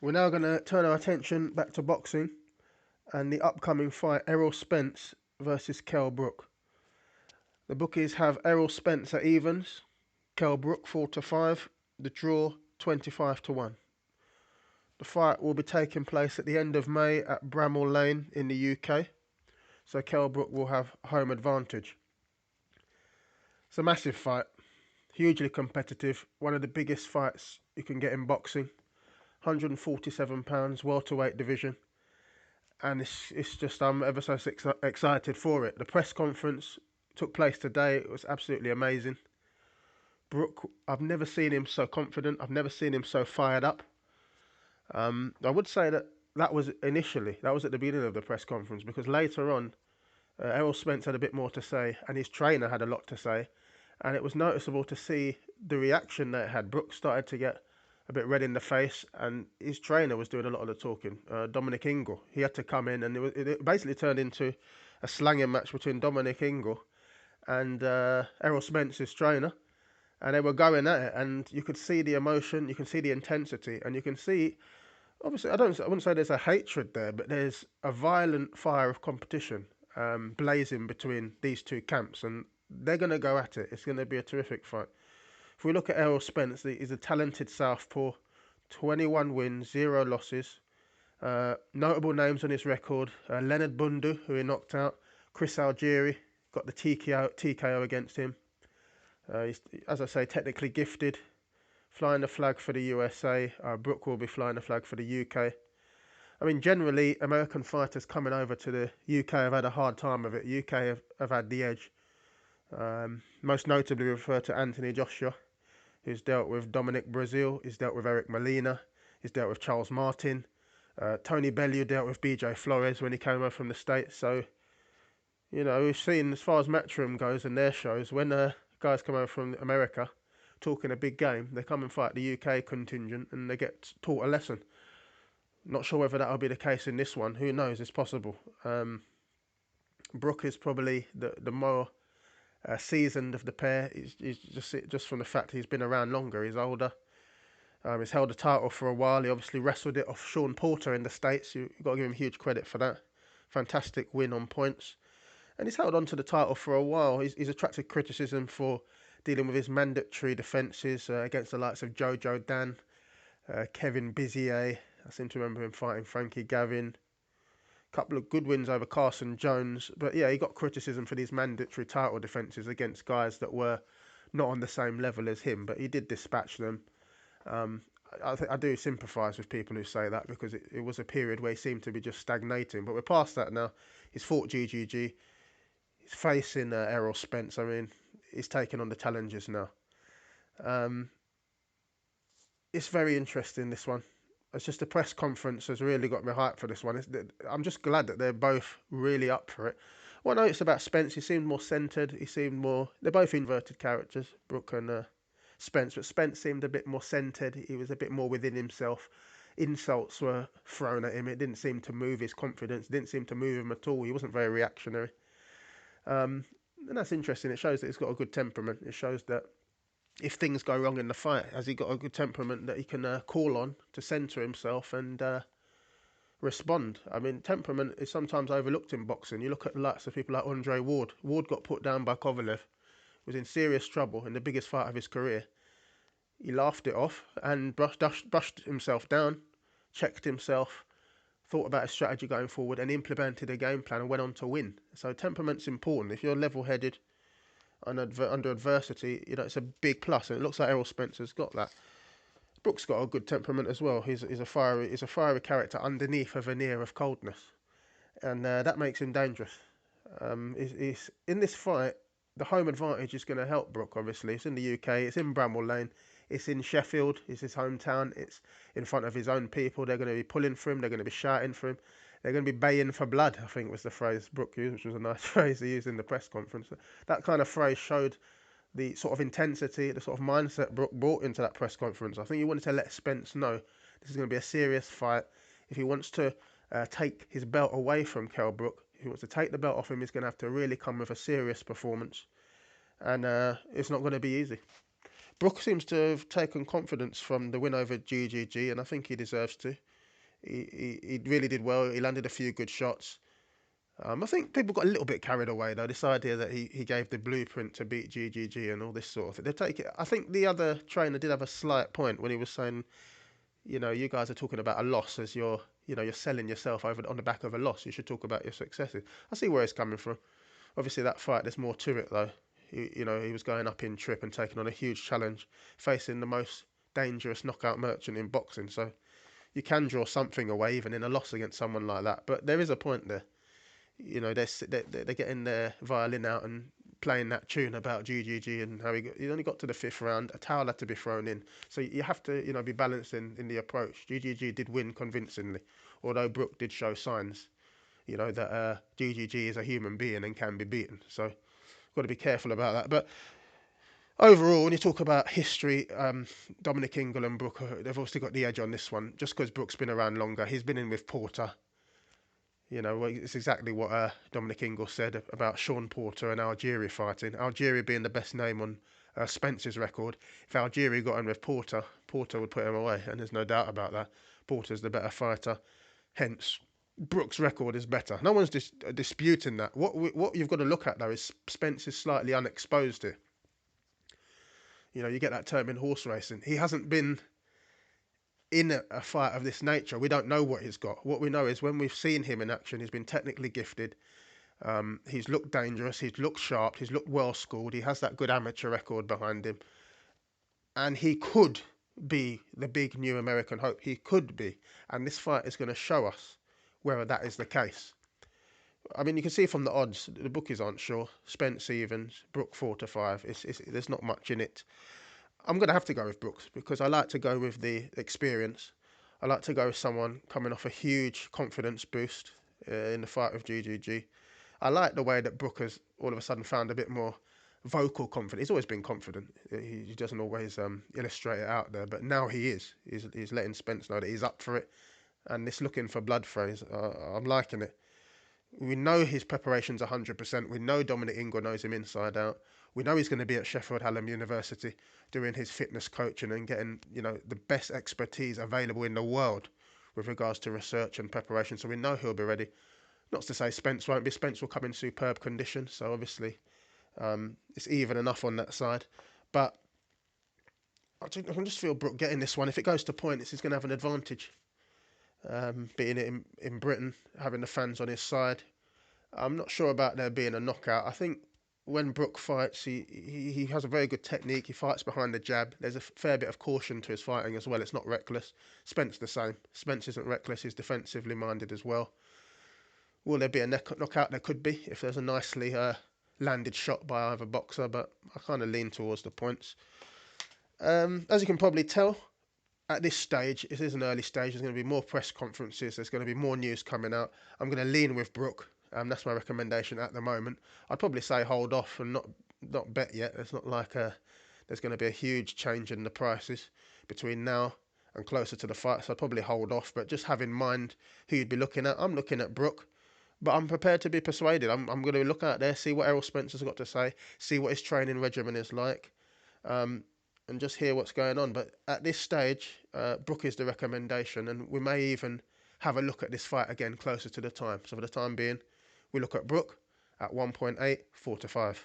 We're now going to turn our attention back to boxing and the upcoming fight Errol Spence versus Kell Brook. The bookies have Errol Spence at evens, Kell Brook 4 to 5, the draw 25 to 1. The fight will be taking place at the end of May at Bramall Lane in the UK, so Kell Brook will have home advantage. It's a massive fight, hugely competitive, one of the biggest fights you can get in boxing. £147 welterweight division, and it's just I'm ever so excited for it. The press conference took place today. It was absolutely amazing. Brook, I've never seen him so confident. I've never seen him so fired up. I would say that was at the beginning of the press conference, because later on, Errol Spence had a bit more to say, and his trainer had a lot to say, and it was noticeable to see the reaction that it had. Brook started to get a bit red in the face, and his trainer was doing a lot of the talking. Dominic Ingle, he had to come in, and it basically turned into a slanging match between Dominic Ingle and Errol Spence's trainer, and they were going at it, and you could see the emotion, you can see the intensity, and you can see, obviously, I wouldn't say there's a hatred there, but there's a violent fire of competition blazing between these two camps, and they're going to go at it. It's going to be a terrific fight. If we look at Errol Spence, he's a talented southpaw, 21 wins, 0 losses. Notable names on his record: Leonard Bundu, who he knocked out; Chris Algieri got the TKO against him. He's, as I say, technically gifted. Flying the flag for the USA. Brook will be flying the flag for the UK. I mean, generally, American fighters coming over to the UK have had a hard time of it. UK have had the edge. Most notably, refer to Anthony Joshua, who's dealt with Dominic Brazil, he's dealt with Eric Molina, he's dealt with Charles Martin. Tony Bellew dealt with BJ Flores when he came over from the States. So, we've seen, as far as Matchroom goes and their shows, when guys come over from America talking a big game, they come and fight the UK contingent and they get taught a lesson. Not sure whether that'll be the case in this one. Who knows? It's possible. Brook is probably the more seasoned of the pair. He's just from the fact he's been around longer. He's older. He's held the title for a while. He obviously wrestled it off Sean Porter in the States. You've got to give him huge credit for that. Fantastic win on points. And he's held on to the title for a while. He's attracted criticism for dealing with his mandatory defences against the likes of Jojo Dan, Kevin Bizier. I seem to remember him fighting Frankie Gavin. A couple of good wins over Carson Jones. But yeah, he got criticism for these mandatory title defences against guys that were not on the same level as him. But he did dispatch them. Um, I do sympathise with people who say that, because it was a period where he seemed to be just stagnating. But we're past that now. He's fought GGG. He's facing Errol Spence. I mean, he's taking on the challenges now. Um, it's very interesting, this one. It's just the press conference has really got me hyped for this one. I'm just glad that they're both really up for it. What I noticed about Spence, he seemed more centred. He seemed more. They're both inverted characters, Brook and Spence, but Spence seemed a bit more centred. He was a bit more within himself. Insults were thrown at him. It didn't seem to move his confidence. It didn't seem to move him at all. He wasn't very reactionary. Um, and that's interesting. It shows that he's got a good temperament. It shows that if things go wrong in the fight, has he got a good temperament that he can call on to centre himself and respond? I mean, temperament is sometimes overlooked in boxing. You look at the likes of people like Andre Ward. Ward got put down by Kovalev, was in serious trouble in the biggest fight of his career. He laughed it off and brushed himself down, checked himself, thought about a strategy going forward, and implemented a game plan and went on to win. So temperament's important. If you're level-headed under adversity, it's a big plus, and it looks like Errol Spencer's got that. Brook's got a good temperament as well. He's a fiery character underneath a veneer of coldness, and that makes him dangerous. He's in this fight. The home advantage is going to help Brook. Obviously, it's in the UK. It's in Bramall Lane. It's in Sheffield. It's his hometown. It's in front of his own people. They're going to be pulling for him. They're going to be shouting for him. They're going to be baying for blood, I think was the phrase Brook used, which was a nice phrase he used in the press conference. That kind of phrase showed the sort of intensity, the sort of mindset Brook brought into that press conference. I think he wanted to let Spence know this is going to be a serious fight. If he wants to take his belt away from Kell Brook, if he wants to take the belt off him, he's going to have to really come with a serious performance. And it's not going to be easy. Brook seems to have taken confidence from the win over GGG, and I think he deserves to. He really did well. He landed a few good shots. I think people got a little bit carried away though. This idea that he gave the blueprint to beat GGG and all this sort of thing. They take it. I think the other trainer did have a slight point when he was saying, you guys are talking about a loss as you're selling yourself over on the back of a loss. You should talk about your successes. I see where he's coming from. Obviously, that fight, there's more to it though. He was going up in trip and taking on a huge challenge, facing the most dangerous knockout merchant in boxing. So you can draw something away even in a loss against someone like that. But there is a point there. They're getting their violin out and playing that tune about GGG and how he only got to the fifth round. A towel had to be thrown in, so you have to be balanced in the approach. GGG did win convincingly, although Brook did show signs that GGG is a human being and can be beaten. So got to be careful about that. But overall, when you talk about history, Dominic Ingle and Brook, they've obviously got the edge on this one, just because Brook's been around longer. He's been in with Porter. It's exactly what Dominic Ingle said about Sean Porter and Algieri fighting. Algieri being the best name on Spence's record. If Algieri got in with Porter, Porter would put him away, and there's no doubt about that. Porter's the better fighter. Hence, Brook's record is better. No one's disputing that. What you've got to look at, though, is Spence is slightly unexposed here. You get that term in horse racing. He hasn't been in a fight of this nature. We don't know what he's got. What we know is when we've seen him in action, he's been technically gifted. He's looked dangerous. He's looked sharp. He's looked well schooled. He has that good amateur record behind him. And he could be the big new American hope. He could be. And this fight is going to show us whether that is the case. I mean, you can see from the odds, the bookies aren't sure. Spence evens, Brook 4-5. There's not much in it. I'm going to have to go with Brooks because I like to go with the experience. I like to go with someone coming off a huge confidence boost in the fight with GGG. I like the way that Brook has all of a sudden found a bit more vocal confidence. He's always been confident. He doesn't always illustrate it out there, but now he is. He's letting Spence know that he's up for it. And this looking for blood phrase, I'm liking it. We know his preparation's 100%. We know Dominic Ingle knows him inside out. We know he's going to be at Sheffield Hallam University doing his fitness coaching and getting, the best expertise available in the world with regards to research and preparation. So we know he'll be ready. Not to say Spence won't be. Spence will come in superb condition. So obviously, it's even enough on that side. But I can just feel Brook getting this one. If it goes to points, he's going to have an advantage. Being it in Britain, having the fans on his side. I'm not sure about there being a knockout. I think when Brook fights, he has a very good technique. He fights behind the jab. There's a fair bit of caution to his fighting as well. It's not reckless. Spence the same. Spence isn't reckless. He's defensively minded as well. Will there be a knockout? There could be if there's a nicely landed shot by either boxer, but I kind of lean towards the points. As you can probably tell, at this stage, it is an early stage. There's going to be more press conferences. There's going to be more news coming out. I'm going to lean with Brook. That's my recommendation at the moment. I'd probably say hold off and not bet yet. It's not like there's going to be a huge change in the prices between now and closer to the fight. So I'd probably hold off. But just have in mind who you'd be looking at. I'm looking at Brook. But I'm prepared to be persuaded. I'm going to look out there, see what Errol Spence has got to say, see what his training regimen is like. And just hear what's going on. But at this stage, Brook is the recommendation, and we may even have a look at this fight again closer to the time. So for the time being, we look at Brook at 1.8, 4-5.